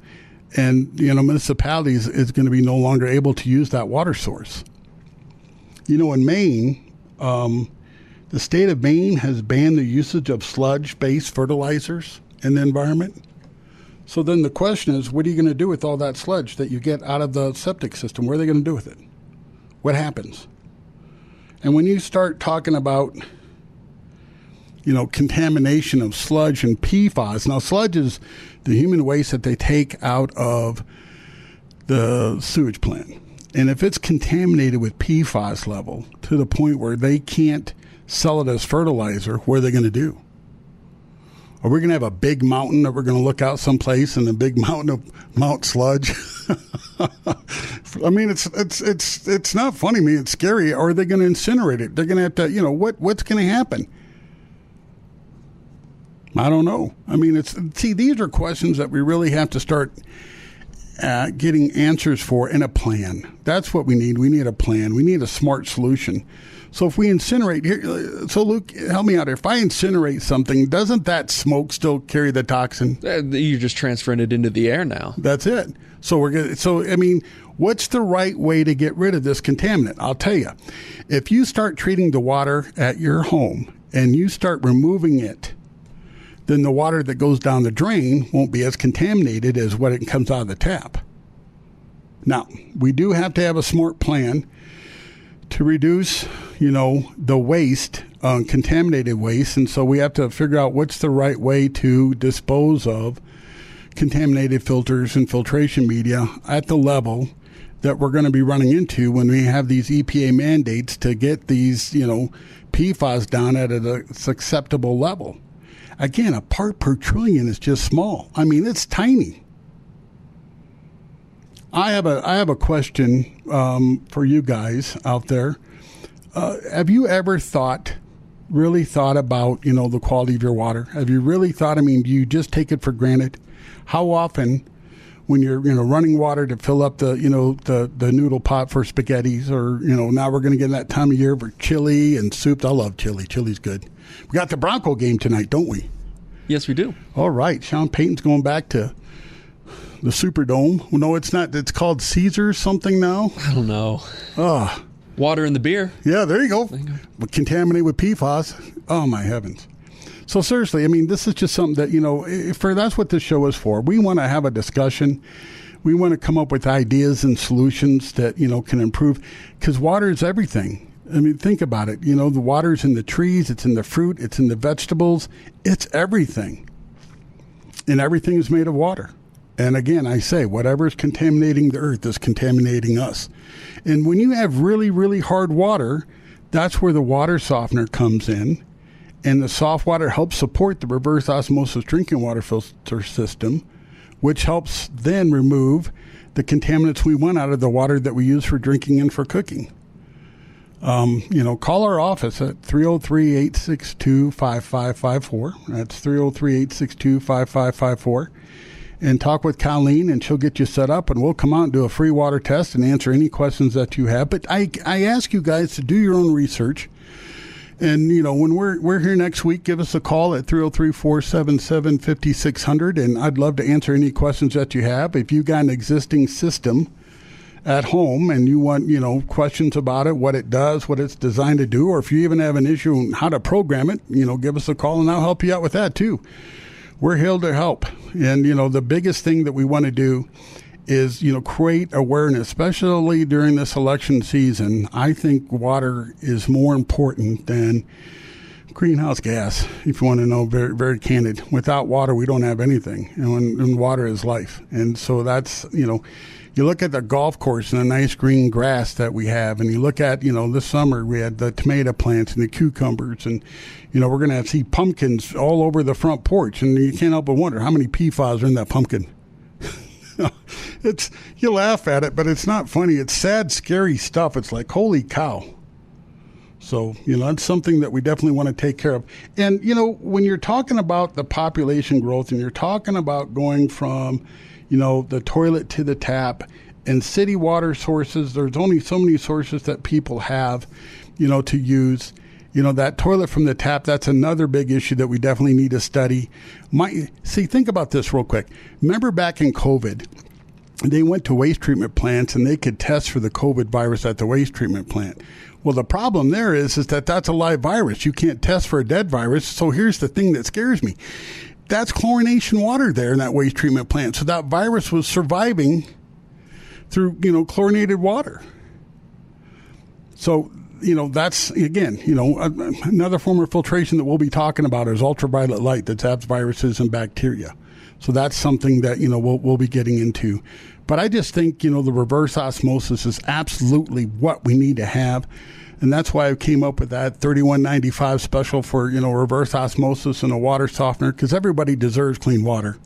Speaker 2: and, municipalities is going to be no longer able to use that water source. In Maine, the state of Maine has banned the usage of sludge-based fertilizers in the environment. So then the question is, what are you going to do with all that sludge that you get out of the septic system? What are they going to do with it? What happens? And when you start talking about, contamination of sludge and PFAS, now sludge is the human waste that they take out of the sewage plant. And if it's contaminated with PFAS level to the point where they can't sell it as fertilizer, what are they going to do? Are we going to have a big mountain that we're going to look out someplace and a big mountain of Mount Sludge? I mean, it's not funny. I mean, it's scary. Or are they going to incinerate it? They're going to have to, what's going to happen? I don't know. I mean, these are questions that we really have to start getting answers for in a plan. That's what we need. We need a plan. We need a smart solution. So if we incinerate here, so Luke, help me out here. If I incinerate something, doesn't that smoke still carry the toxin?
Speaker 9: You're just transferring it into the air now.
Speaker 2: That's it. So I mean, what's the right way to get rid of this contaminant? I'll tell you. If you start treating the water at your home and you start removing it, then the water that goes down the drain won't be as contaminated as what it comes out of the tap. Now, we do have to have a smart plan to reduce, the waste, contaminated waste. And so we have to figure out what's the right way to dispose of contaminated filters and filtration media at the level that we're going to be running into when we have these EPA mandates to get these, PFAS down at an acceptable level. Again, a part per trillion is just small. I mean, it's tiny. I have a question for you guys out there. Have you ever really thought about, the quality of your water? Have you really thought, do you just take it for granted? How often when you're, running water to fill up the noodle pot for spaghettis, or, now we're going to get in that time of year for chili and soup. I love chili. Chili's good. We got the Bronco game tonight, don't we?
Speaker 9: Yes, we do.
Speaker 2: All right. Sean Payton's going back to the Superdome. Well, no, it's not. It's called Caesars something now.
Speaker 9: I don't know. Water in the beer.
Speaker 2: Yeah, there you go. Contaminated with PFAS. Oh, my heavens. So seriously, this is just something that, that's what this show is for. We want to have a discussion. We want to come up with ideas and solutions that, can improve, because water is everything. Think about it. The water's in the trees, it's in the fruit, it's in the vegetables, it's everything. And everything is made of water. And again, I say, whatever is contaminating the earth is contaminating us. And when you have really, really hard water, that's where the water softener comes in. And the soft water helps support the reverse osmosis drinking water filter system, which helps then remove the contaminants we want out of the water that we use for drinking and for cooking. Call our office at 303-862-5554. That's 303-862-5554. And talk with Colleen, and she'll get you set up, and we'll come out and do a free water test and answer any questions that you have. But I ask you guys to do your own research. And, when we're here next week, give us a call at 303-477-5600, and I'd love to answer any questions that you have. If you've got an existing system at home and you want, questions about it, what it does, what it's designed to do, or if you even have an issue on how to program it, give us a call and I'll help you out with that too. We're here to help. And, the biggest thing that we want to do is, create awareness, especially during this election season. I think water is more important than greenhouse gas, if you want to know, very, very candid. Without water, we don't have anything. And water is life. And so that's, You look at the golf course and the nice green grass that we have, and you look at, this summer we had the tomato plants and the cucumbers, and, we're going to see pumpkins all over the front porch, and you can't help but wonder how many PFAS are in that pumpkin. You laugh at it, but it's not funny. It's sad, scary stuff. It's like, holy cow. So, that's something that we definitely want to take care of. And, when you're talking about the population growth and you're talking about going from, the toilet to the tap and city water sources, there's only so many sources that people have, to use. That toilet from the tap, that's another big issue that we definitely need to study. Think about this real quick. Remember back in COVID, they went to waste treatment plants and they could test for the COVID virus at the waste treatment plant. Well, the problem there is that that's a live virus. You can't test for a dead virus. So here's the thing that scares me. That's chlorination water there in that waste treatment plant. So that virus was surviving through, chlorinated water. So, that's, again, another form of filtration that we'll be talking about is ultraviolet light that zaps viruses and bacteria. So that's something that, we'll be getting into. But I just think, the reverse osmosis is absolutely what we need to have. And that's why I came up with that $31.95 special for, reverse osmosis and a water softener, because everybody deserves clean water.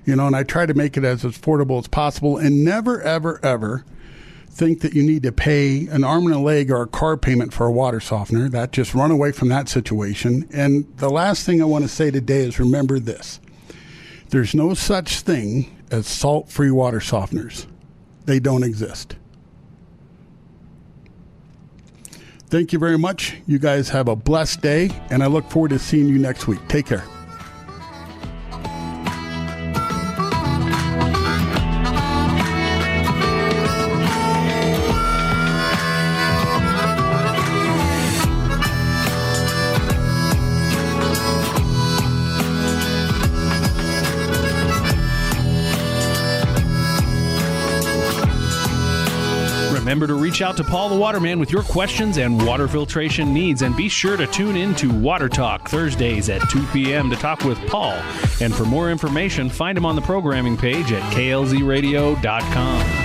Speaker 2: And I try to make it as affordable as possible and never, ever, ever think that you need to pay an arm and a leg or a car payment for a water softener. That just run away from that situation. And the last thing I want to say today is remember this. There's no such thing as salt-free water softeners. They don't exist. Thank you very much. You guys have a blessed day, and I look forward to seeing you next week. Take care.
Speaker 1: Remember to reach out to Paul the Waterman with your questions and water filtration needs, and be sure to tune in to Water Talk Thursdays at 2 p.m. to talk with Paul. And for more information, find him on the programming page at klzradio.com.